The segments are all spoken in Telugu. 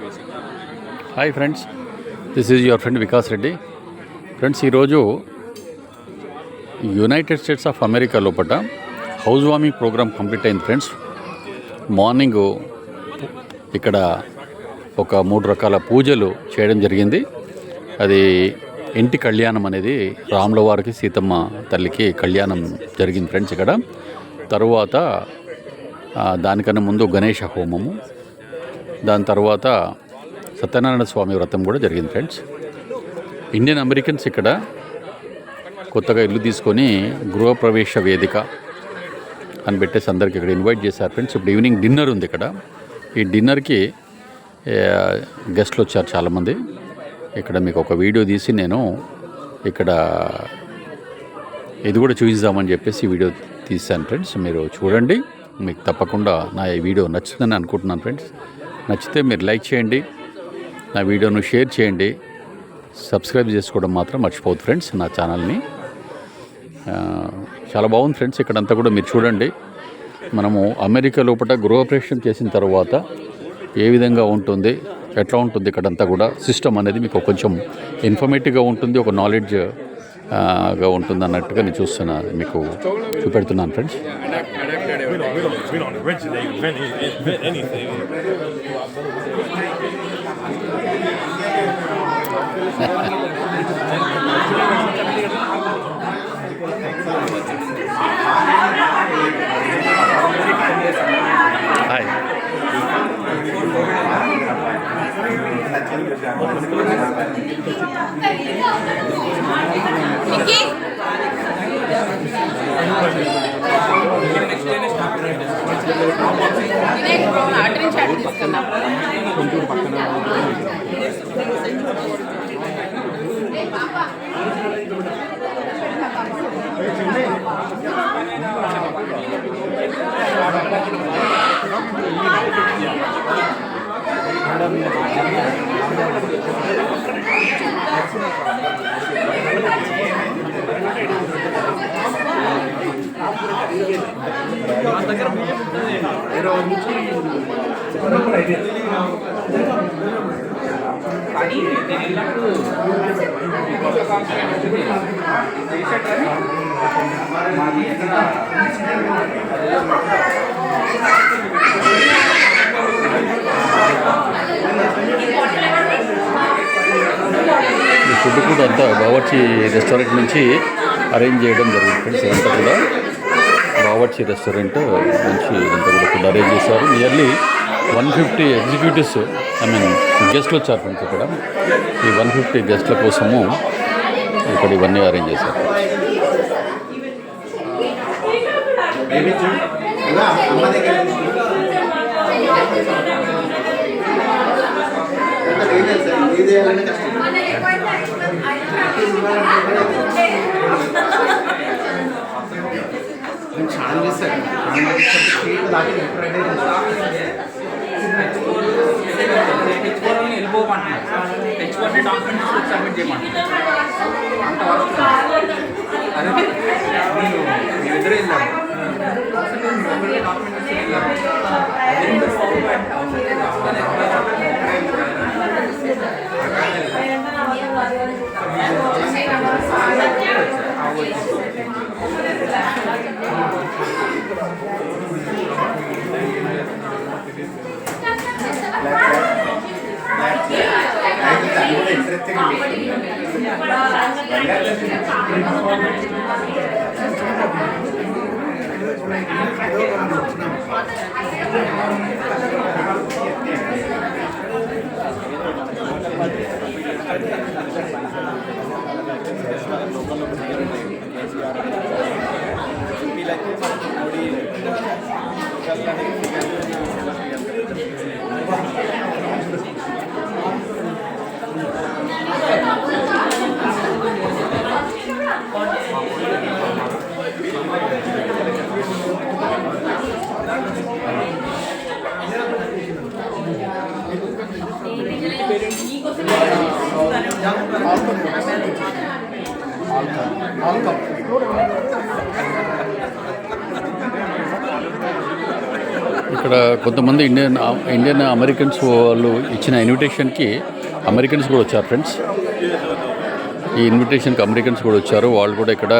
Hi friends, this is your friend Vikas Reddy. Friends, ఈరోజు యునైటెడ్ స్టేట్స్ ఆఫ్ అమెరికా లోపల హౌస్ వార్మింగ్ ప్రోగ్రామ్ కంప్లీట్ అయింది. ఫ్రెండ్స్, మార్నింగ్ ఇక్కడ ఒక 3 రకాల పూజలు చేయడం జరిగింది. అది ఇంటి కళ్యాణం అనేది రాముల వారికి సీతమ్మ తల్లికి కళ్యాణం జరిగింది ఫ్రెండ్స్. ఇక్కడ తరువాత దానికన్నా ముందు గణేష హోమము, దాని తర్వాత సత్యనారాయణ స్వామి వ్రతం కూడా జరిగింది ఫ్రెండ్స్. ఇండియన్ అమెరికన్స్ ఇక్కడ కొత్తగా ఇల్లు తీసుకొని గృహప్రవేశ వేదిక అని పెట్టేసి అందరికి ఇక్కడ ఇన్వైట్ చేశారు ఫ్రెండ్స్. ఇప్పుడు ఈవినింగ్ డిన్నర్ ఉంది ఇక్కడ. ఈ డిన్నర్కి గెస్ట్లు వచ్చారు చాలామంది. ఇక్కడ మీకు ఒక వీడియో తీసి నేను ఇక్కడ ఇది కూడా చూపిద్దామని చెప్పేసి వీడియో తీశాను ఫ్రెండ్స్. మీరు చూడండి, మీకు తప్పకుండా నా ఈ వీడియో నచ్చుతుందని అనుకుంటున్నాను ఫ్రెండ్స్. నచ్చితే మీరు లైక్ చేయండి, నా వీడియోను షేర్ చేయండి, సబ్స్క్రైబ్ చేసుకోవడం మాత్రం మర్చిపోవద్దు ఫ్రెండ్స్ నా ఛానల్ని. చాలా బాగుంది ఫ్రెండ్స్. ఇక్కడంతా కూడా మీరు చూడండి. మనము అమెరికా లోపల గృహప్రవేశం చేసిన తర్వాత ఏ విధంగా ఉంటుంది, ఎట్లా ఉంటుంది ఇక్కడంతా కూడా సిస్టమ్ అనేది మీకు కొంచెం ఇన్ఫర్మేటివ్గా ఉంటుంది, ఒక నాలెడ్జ్గా ఉంటుంది అన్నట్టుగా నేను మీకు చూపెడుతున్నాను friends. We don't originate anything. Hi. ఈ ఫుడ్ కూడా అంతా బావర్చి రెస్టారెంట్ నుంచి అరేంజ్ చేయడం జరిగింది ఫ్రెండ్స్. ఇదంతా కూడా బావర్చి రెస్టారెంట్ నుంచి ఇదంతా కూడా ఫుడ్ అరేంజ్ చేశారు. నియర్లీ 150 ఎగ్జిక్యూటివ్స్ గెస్ట్లు వచ్చారు ఫ్రెండ్స్. ఇక్కడ ఈ 150 గెస్ట్ల కోసము ఇక్కడ ఇవన్నీ అరేంజ్ చేశారు. ఇక్కడ కొంతమంది ఇండియన్ అమెరికన్స్ వాళ్ళు ఇచ్చిన ఇన్విటేషన్కి అమెరికన్స్ కూడా వచ్చారు ఫ్రెండ్స్. ఈ ఇన్విటేషన్కి అమెరికన్స్ కూడా వచ్చారు. వాళ్ళు కూడా ఇక్కడ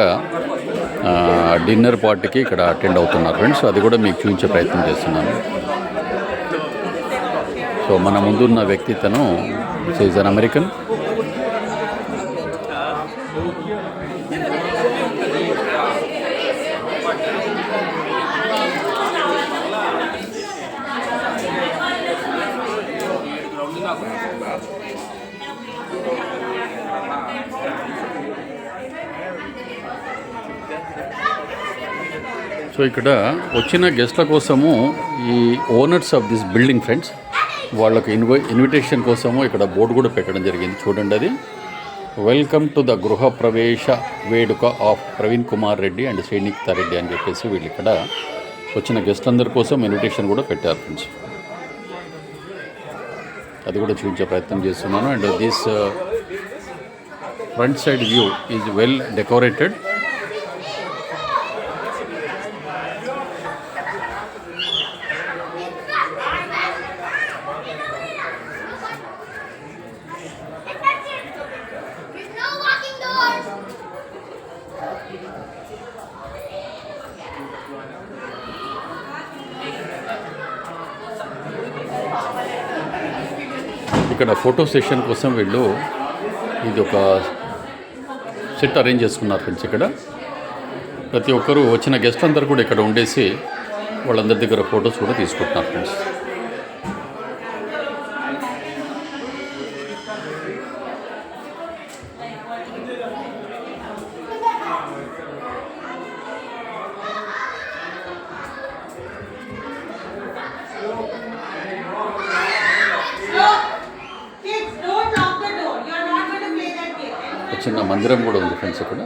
డిన్నర్ పార్టీకి ఇక్కడ అటెండ్ అవుతున్నారు ఫ్రెండ్స్. అది కూడా మీకు చూపించే ప్రయత్నం చేస్తున్నాను. సో మన ముందున్న వ్యక్తి తను ఈజ్ అన్ అమెరికన్. సో ఇక్కడ వచ్చిన గెస్ట్ల కోసము ఈ owners of this building friends వాళ్ళకు ఇన్విటేషన్ కోసము ఇక్కడ బోర్డు కూడా పెట్టడం జరిగింది. చూడండి, అది వెల్కమ్ టు ద గృహ ప్రవేశ వేడుక ఆఫ్ ప్రవీణ్ కుమార్ రెడ్డి అండ్ శ్రీనిక్తా రెడ్డి అని చెప్పేసి వీళ్ళు ఇక్కడ వచ్చిన గెస్ట్లందరి కోసం ఇన్విటేషన్ కూడా పెట్టారు ఫ్రెండ్స్. అది కూడా చూపించే ప్రయత్నం చేస్తున్నాను. And this front side view is well decorated. ఇక్కడ ఫోటో సెషన్ కోసం వీళ్ళు ఇది ఒక సెట్ అరేంజ్ చేసుకున్నారు ఫ్రెండ్స్. ఇక్కడ ప్రతి ఒక్కరు వచ్చిన గెస్ట్ అందరు కూడా ఇక్కడ ఉండేసి వాళ్ళందరి దగ్గర ఫొటోస్ కూడా తీసుకుంటున్నారు ఫ్రెండ్స్. చిన్న మందిరం కూడా ఉంది ఫ్రెండ్స్ ఇక్కడ.